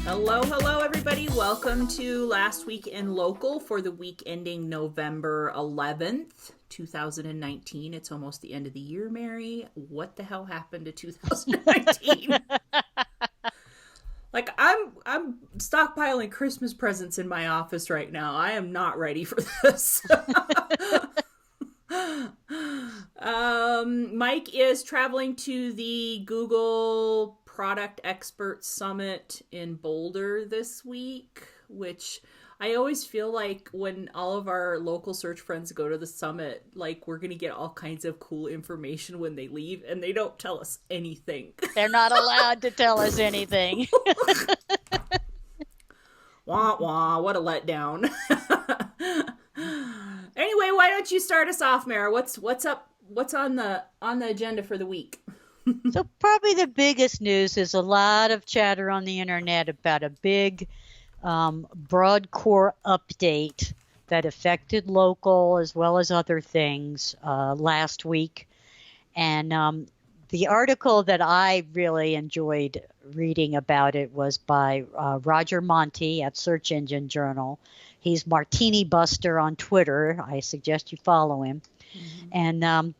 Hello, hello, everybody. Welcome to Last Week in Local for the week ending November 11th, 2019. It's almost the end of the year, Mary. What the hell happened to 2019? Like, I'm stockpiling Christmas presents in my office right now. I am not ready for this. Mike is traveling to the Google Product Experts Summit in Boulder this week, which I always feel like when all of our local search friends go to the summit, like we're going to get all kinds of cool information when they leave, and they don't tell us anything. They're not allowed to tell us anything. Wah wah, what a letdown. Anyway, why don't you start us off, Mara? What's up? What's on the agenda for the week? So probably the biggest news is a lot of chatter on the internet about a big broad core update that affected local as well as other things last week. And the article that I really enjoyed reading about it was by Roger Monti at Search Engine Journal. He's Martini Buster on Twitter. I suggest you follow him. Mm-hmm. And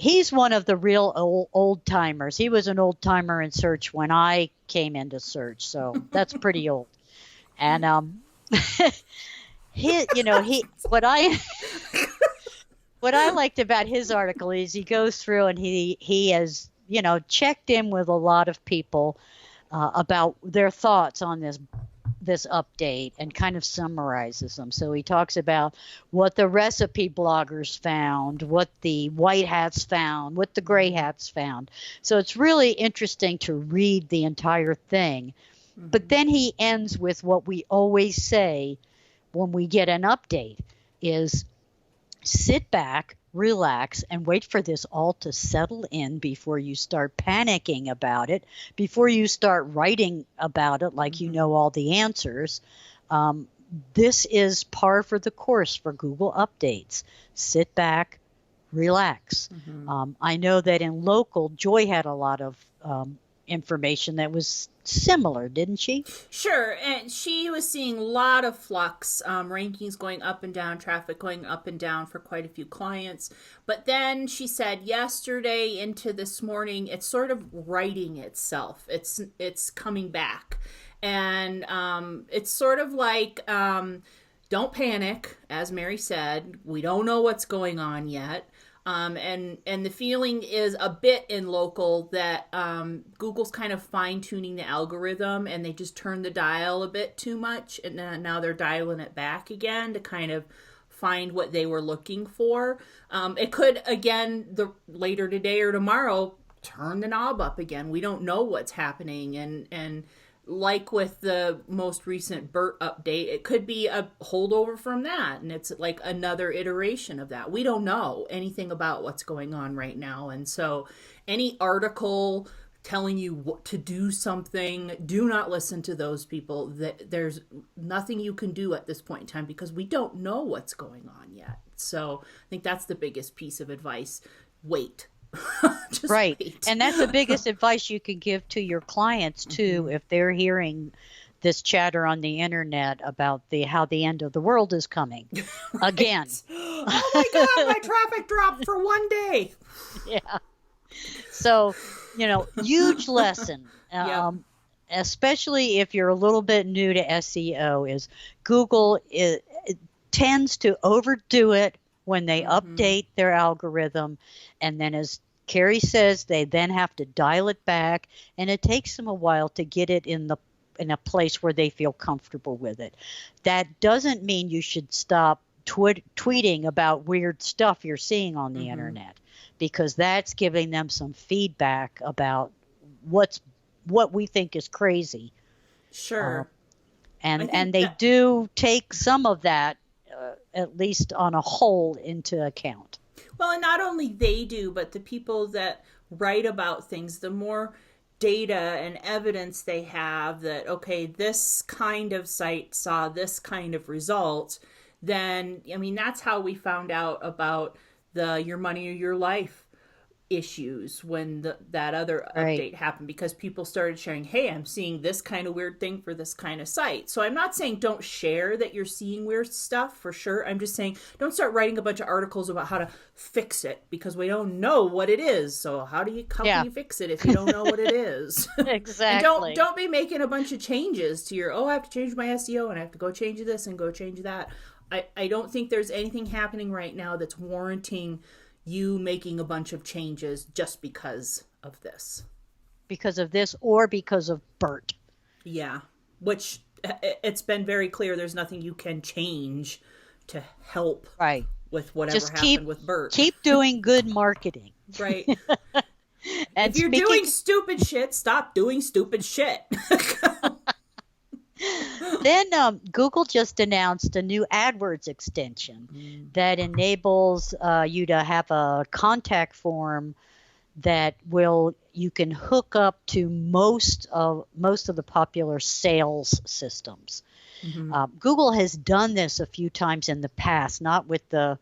he's one of the real old timers. He was an old timer in search when I came into search, so that's pretty old. And what I liked about his article is he goes through and he has checked in with a lot of people about their thoughts on this update and kind of summarizes them. So he talks about what the recipe bloggers found, what the white hats found, what the gray hats found. So it's really interesting to read the entire thing. Mm-hmm. But then he ends with what we always say when we get an update is sit back, relax, and wait for this all to settle in before you start panicking about it, before you start writing about it like you know all the answers. This is par for the course for Google updates. Sit back, relax. Mm-hmm. I know that in local, Joy had a lot of information that was similar, didn't she? Sure, and she was seeing a lot of flux, rankings going up and down, traffic going up and down for quite a few clients. But then she said yesterday into this morning, it's sort of righting itself. It's coming back, and it's sort of like don't panic, as Mary said. We don't know what's going on yet. And the feeling is a bit in local that Google's kind of fine-tuning the algorithm and they just turned the dial a bit too much, and now they're dialing it back again to kind of find what they were looking for. It could, again, later today or tomorrow, turn the knob up again. We don't know what's happening, and like with the most recent BERT update, it could be a holdover from that, and it's like another iteration of that. We don't know anything about what's going on right now, and so any article telling you what to do something, do not listen to those people. There's nothing you can do at this point in time because we don't know what's going on yet. So I think that's the biggest piece of advice. Wait. Just right. Wait. And that's the biggest advice you can give to your clients too, mm-hmm. if they're hearing this chatter on the internet about how the end of the world is coming right. Again. Oh my God, my traffic dropped for one day. Yeah. So, huge lesson. Yep. Especially if you're a little bit new to SEO, is Google it tends to overdo it when they update their algorithm, and then as Carrie says, they then have to dial it back, and it takes them a while to get it in a place where they feel comfortable with it. That doesn't mean you should stop tweeting about weird stuff you're seeing on the internet, because that's giving them some feedback about what we think is crazy. Sure. And they do take some of that, at least on a whole, into account. Well, and not only they do, but the people that write about things, the more data and evidence they have that, okay, this kind of site saw this kind of result, then, I mean, that's how we found out about the Your Money or Your Life issues when that other Right. update happened, because people started sharing, hey, I'm seeing this kind of weird thing for this kind of site. So I'm not saying don't share that you're seeing weird stuff, for sure. I'm just saying don't start writing a bunch of articles about how to fix it, because we don't know what it is. So how can Yeah, you fix it if you don't know what it is? And exactly. don't be making a bunch of changes to your, oh, I have to change my SEO and I have to go change this and go change that. I don't think there's anything happening right now that's warranting you making a bunch of changes just because of this. Because of this or because of Bert. Yeah. Which it's been very clear there's nothing you can change to help Right. with whatever Just happened with Bert. keep doing good marketing. Right. And If you're speaking doing stupid shit, stop doing stupid shit. Then Google just announced a new AdWords extension that enables you to have a contact form that you can hook up to most of the popular sales systems. Google has done this a few times in the past, not with the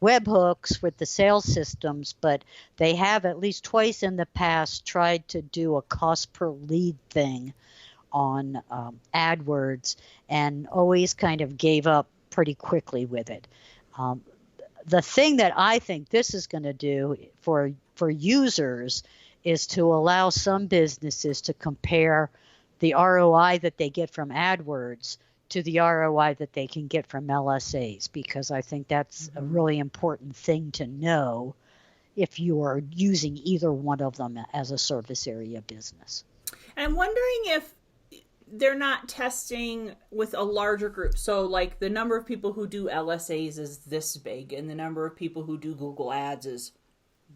webhooks with the sales systems, but they have at least twice in the past tried to do a cost per lead thing on AdWords and always kind of gave up pretty quickly with it. Um, the thing that I think this is going to do for users is to allow some businesses to compare the ROI that they get from AdWords to the ROI that they can get from LSAs, because I think that's a really important thing to know if you are using either one of them as a service area business. And I'm wondering if they're not testing with a larger group. So, like, the number of people who do LSAs is this big, and the number of people who do Google Ads is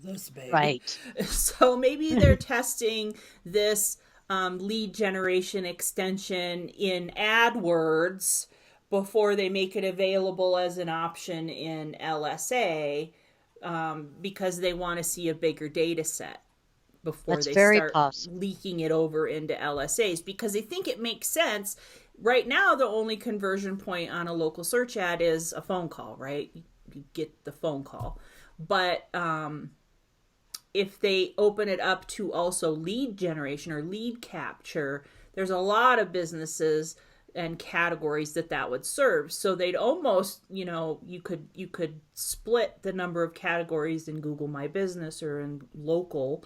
this big. Right. So maybe they're testing this lead generation extension in AdWords before they make it available as an option in LSA, because they want to see a bigger data set before That's they very start possible. leaking it over into LSAs, because they think it makes sense. Right now, the only conversion point on a local search ad is a phone call, right? You get the phone call. But if they open it up to also lead generation or lead capture, there's a lot of businesses and categories that would serve. So they'd almost, you could split the number of categories in Google My Business or in local,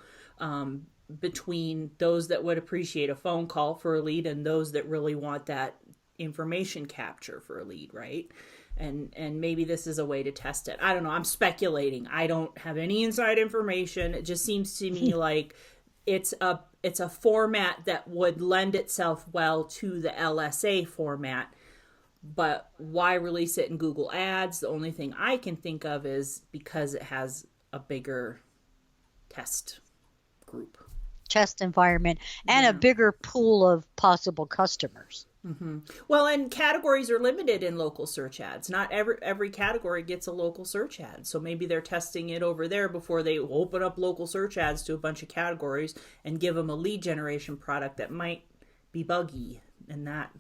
between those that would appreciate a phone call for a lead and those that really want that information capture for a lead, right? And maybe this is a way to test it. I don't know. I'm speculating. I don't have any inside information. It just seems to me like it's a format that would lend itself well to the LSA format. But why release it in Google Ads? The only thing I can think of is because it has a bigger test group. Test environment and a bigger pool of possible customers. Well, and categories are limited in local search ads. Not every category gets a local search ad. So maybe they're testing it over there before they open up local search ads to a bunch of categories and give them a lead generation product that might be buggy, and that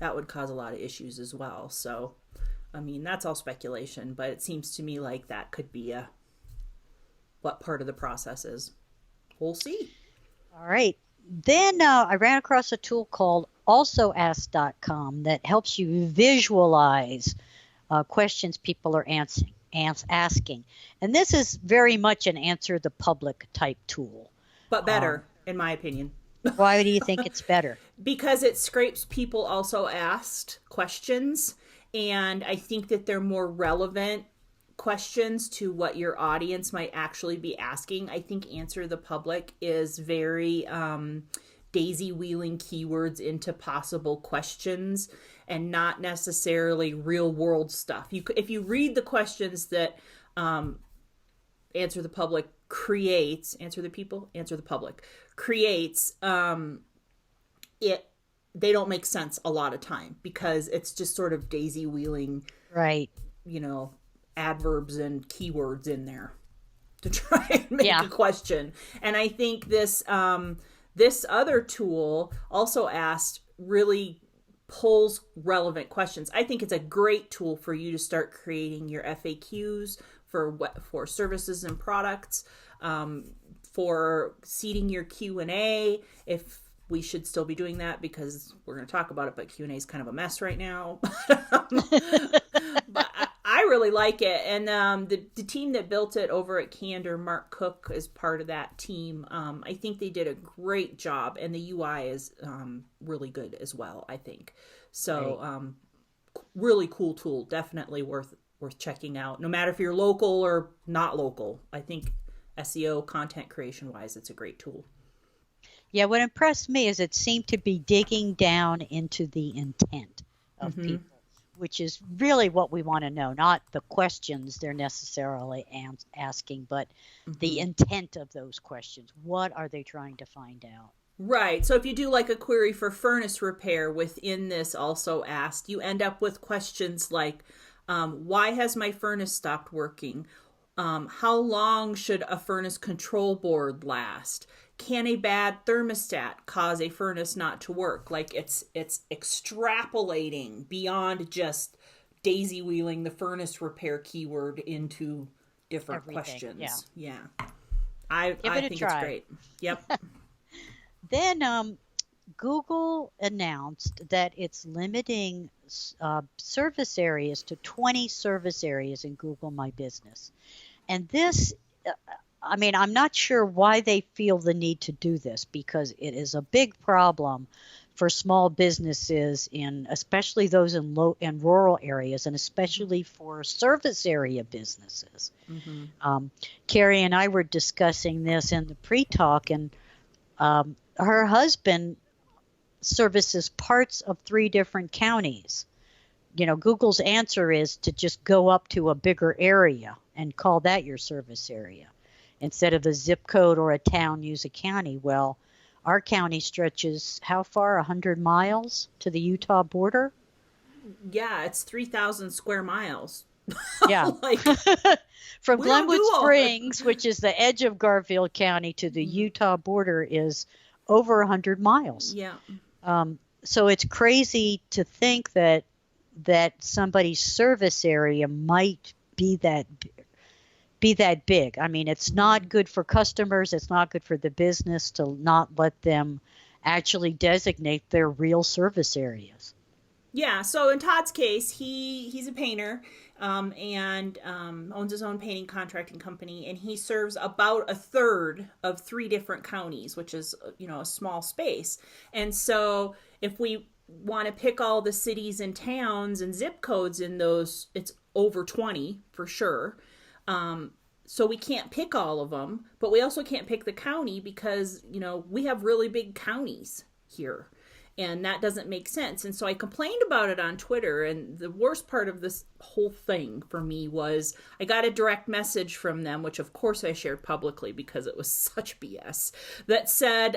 would cause a lot of issues as well. So, I mean, that's all speculation, but it seems to me like that could be what part of the process is. We'll see. All right. Then I ran across a tool called alsoask.com that helps you visualize questions people are asking. And this is very much an answer the public type tool. But better, in my opinion. Why do you think it's better? Because it scrapes people also asked questions, and I think that they're more relevant questions to what your audience might actually be asking. I think Answer the Public is very daisy wheeling keywords into possible questions and not necessarily real world stuff. If you read the questions that Answer the Public creates, Answer the Public creates, they don't make sense a lot of time because it's just sort of daisy wheeling, right? Adverbs and keywords in there to try and make a question. And I think this other tool, Also Asked, really pulls relevant questions. I think it's a great tool for you to start creating your FAQs for services and products. for seating your Q&A, if we should still be doing that, because we're going to talk about it, but Q&A is kind of a mess right now. But I really like it. And the team that built it over at Candor, Mark Cook is part of that team. I think they did a great job, and the UI is really good as well, I think. So really cool tool, definitely worth checking out, no matter if you're local or not local. I think SEO content creation wise, it's a great tool. Yeah, what impressed me is it seemed to be digging down into the intent of people, which is really what we want to know, not the questions they're necessarily asking, but the intent of those questions. What are they trying to find out? Right. So if you do like a query for furnace repair within this also asked, you end up with questions like, why has my furnace stopped working? How long should a furnace control board last? Can a bad thermostat cause a furnace not to work? Like it's extrapolating beyond just daisy wheeling the furnace repair keyword into different questions. Yeah. I think it's great. Yep. Then Google announced that it's limiting service areas to 20 service areas in Google My Business. And this, I mean, I'm not sure why they feel the need to do this, because it is a big problem for small businesses, especially those in rural areas, and especially for service area businesses. Carrie and I were discussing this in the pre-talk, and her husband services parts of 3 different counties. Google's answer is to just go up to a bigger area and call that your service area. Instead of a zip code or a town, use a county. Well, our county stretches how far? 100 miles to the Utah border? Yeah, it's 3,000 square miles. Yeah. From Glenwood Springs, which is the edge of Garfield County, to the Utah border is over 100 miles. Yeah. So it's crazy to think that somebody's service area might be that big. I mean, it's not good for customers. It's not good for the business to not let them actually designate their real service areas. Yeah. So in Todd's case, he's a painter and owns his own painting contracting company, and he serves about a third of 3 different counties, which is a small space. And so if we want to pick all the cities and towns and zip codes in those, it's over 20 for sure. So we can't pick all of them, but we also can't pick the county because, we have really big counties here, and that doesn't make sense. And so I complained about it on Twitter, and the worst part of this whole thing for me was I got a direct message from them, which of course I shared publicly because it was such BS, that said,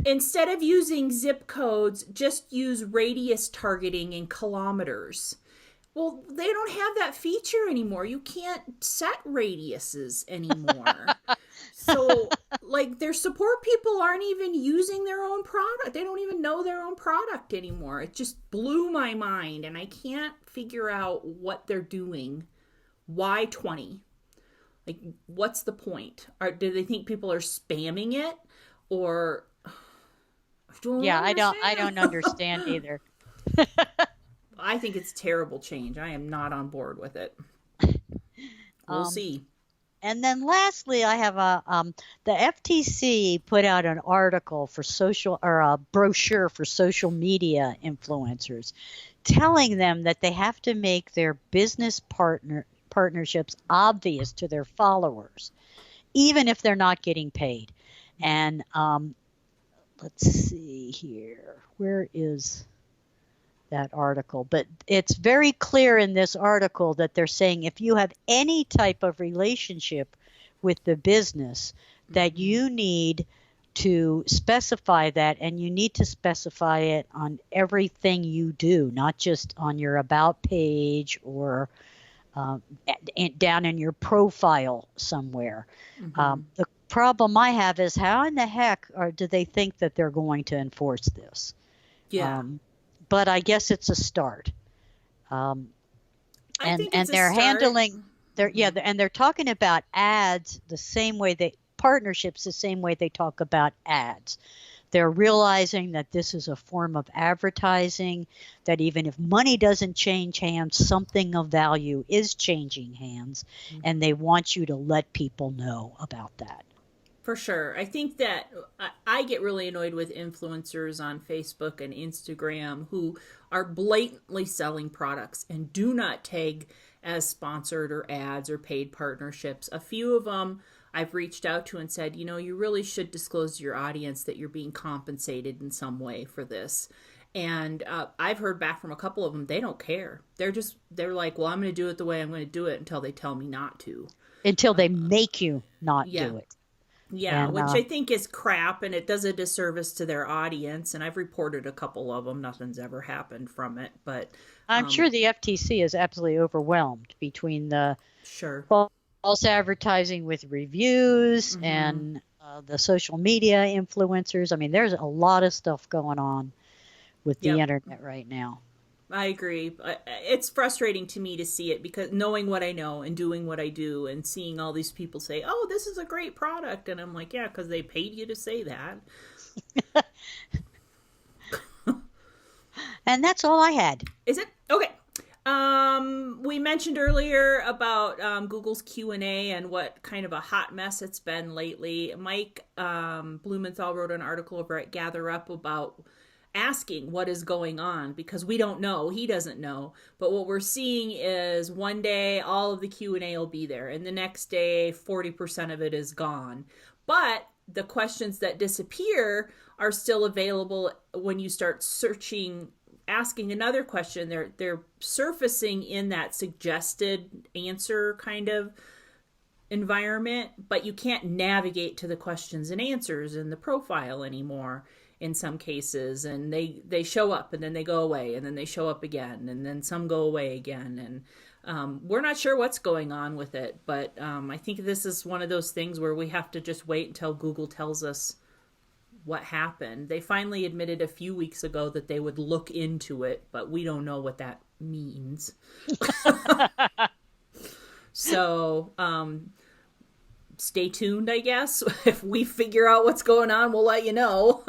instead of using zip codes, just use radius targeting in kilometers. Well, they don't have that feature anymore. You can't set radiuses anymore. So, their support people aren't even using their own product. They don't even know their own product anymore. It just blew my mind, and I can't figure out what they're doing. Why 20? What's the point? Do they think people are spamming it? Or I don't understand either. I think it's a terrible change. I am not on board with it. We'll see. And then lastly, I have the FTC put out an article for a brochure for social media influencers, telling them that they have to make their business partnerships obvious to their followers, even if they're not getting paid. And let's see here. Where is that article? But it's very clear in this article that they're saying if you have any type of relationship with the business, that you need to specify that, and you need to specify it on everything you do, not just on your about page or down in your profile somewhere. The problem I have is how in the heck do they think that they're going to enforce this? Yeah. But I guess it's a start. I think it's they're a start. handling. Mm-hmm. And they're talking about ads the same way partnerships the same way they talk about ads. They're realizing that this is a form of advertising, that even if money doesn't change hands, something of value is changing hands, and Mm-hmm. they want you to let people know about that. For sure. I think that I get really annoyed with influencers on Facebook and Instagram who are blatantly selling products and do not tag as sponsored or ads or paid partnerships. A few of them I've reached out to and said, you know, you really should disclose to your audience that you're being compensated in some way for this. And I've heard back from a couple of them, they don't care. They're like, well, I'm going to do it the way I'm going to do it until they tell me not to. Until they make you not Yeah. do it. Yeah, And which I think is crap and it does a disservice to their audience. And I've reported a couple of them. Nothing's ever happened from it. But I'm sure the FTC is absolutely overwhelmed between the sure. false advertising with reviews Mm-hmm. and the social media influencers. I mean, there's a lot of stuff going on with the Yep. internet right now. I agree. It's frustrating to me to see it because knowing what I know and doing what I do and seeing all these people say, oh, this is a great product. And I'm like, yeah, because they paid you to say that. And that's all I had. Is it? Okay. We mentioned earlier about Google's Q&A and what kind of a hot mess it's been lately. Mike Blumenthal wrote an article over at Gather Up about asking what is going on because we don't know. He doesn't know. But what we're seeing is one day all of the Q&A will be there and the next day 40% of it is gone. But the questions that disappear are still available when you start searching asking another question. They're surfacing in that suggested answer kind of environment, but you can't navigate to the questions and answers in the profile anymore in some cases, and they show up and then they go away and then they show up again and then some go away again, and we're not sure what's going on with it, but I think this is one of those things where we have to just wait until Google tells us what happened. They finally admitted a few weeks ago that they would look into it, but we don't know what that means. So, stay tuned, I guess. If we figure out what's going on, we'll let you know.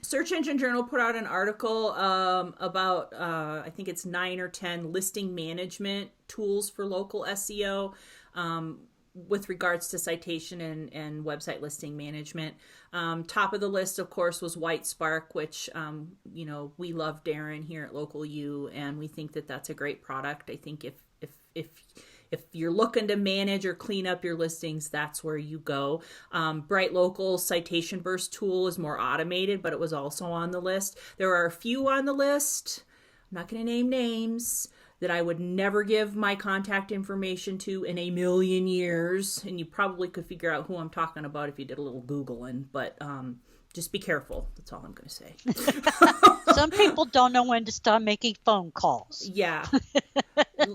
Search Engine Journal put out an article about, I think it's 9 or 10 listing management tools for local SEO. With regards to citation and website listing management. Top of the list, of course, was White Spark, which, we love Darren here at Local U, and we think that that's a great product. I think if you're looking to manage or clean up your listings, that's where you go. Bright Local Citation Burst tool is more automated, but it was also on the list. There are a few on the list. I'm not going to name names that I would never give my contact information to in a million years. And you probably could figure out who I'm talking about if you did a little Googling, but just be careful. That's all I'm going to say. Some people don't know when to start making phone calls. Yeah.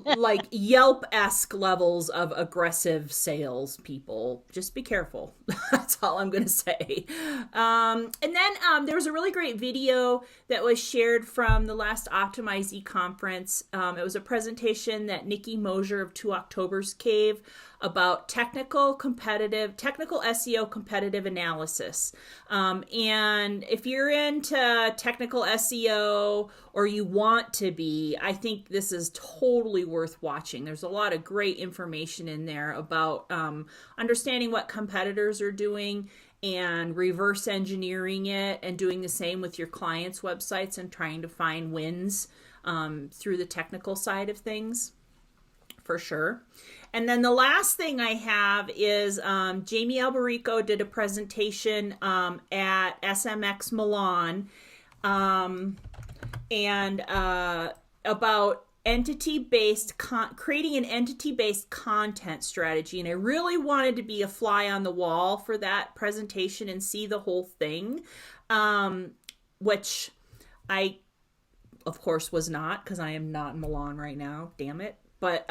Like Yelp-esque levels of aggressive sales people. Just be careful. That's all I'm going to say. And then there was a really great video that was shared from the last Optimize conference. It was a presentation that Nikki Mosier of Two Octobers gave about technical SEO competitive analysis. And if you're into technical SEO or you want to be, I think this is totally worth watching. There's a lot of great information in there about understanding what competitors are doing and reverse engineering it and doing the same with your clients' websites and trying to find wins through the technical side of things, for sure. And then the last thing I have is Jamie Alberico did a presentation at SMX Milan about creating an entity-based content strategy. And I really wanted to be a fly on the wall for that presentation and see the whole thing, which I, of course, was not, because I am not in Milan right now. Damn it. But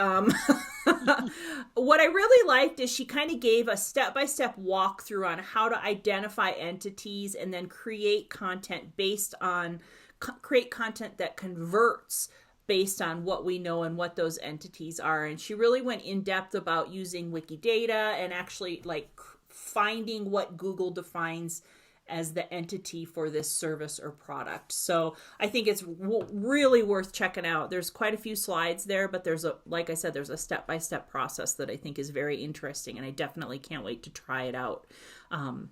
what I really liked is she kind of gave a step-by-step walkthrough on how to identify entities and then create content that converts based on what we know and what those entities are. And she really went in depth about using Wikidata and actually like finding what Google defines as the entity for this service or product. So I think it's really worth checking out. There's quite a few slides there, but there's a, like I said, there's a step-by-step process that I think is very interesting, and I definitely can't wait to try it out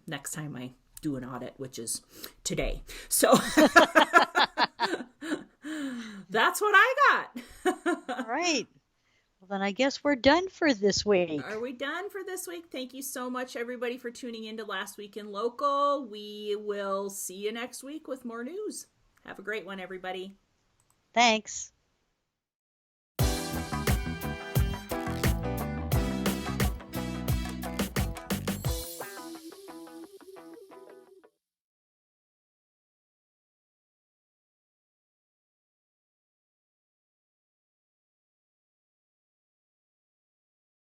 next time I do an audit, which is today. So that's what I got. All right. Well, then I guess we're done for this week. Are we done for this week? Thank you so much, everybody, for tuning in to Last Week in Local. We will see you next week with more news. Have a great one, everybody. Thanks.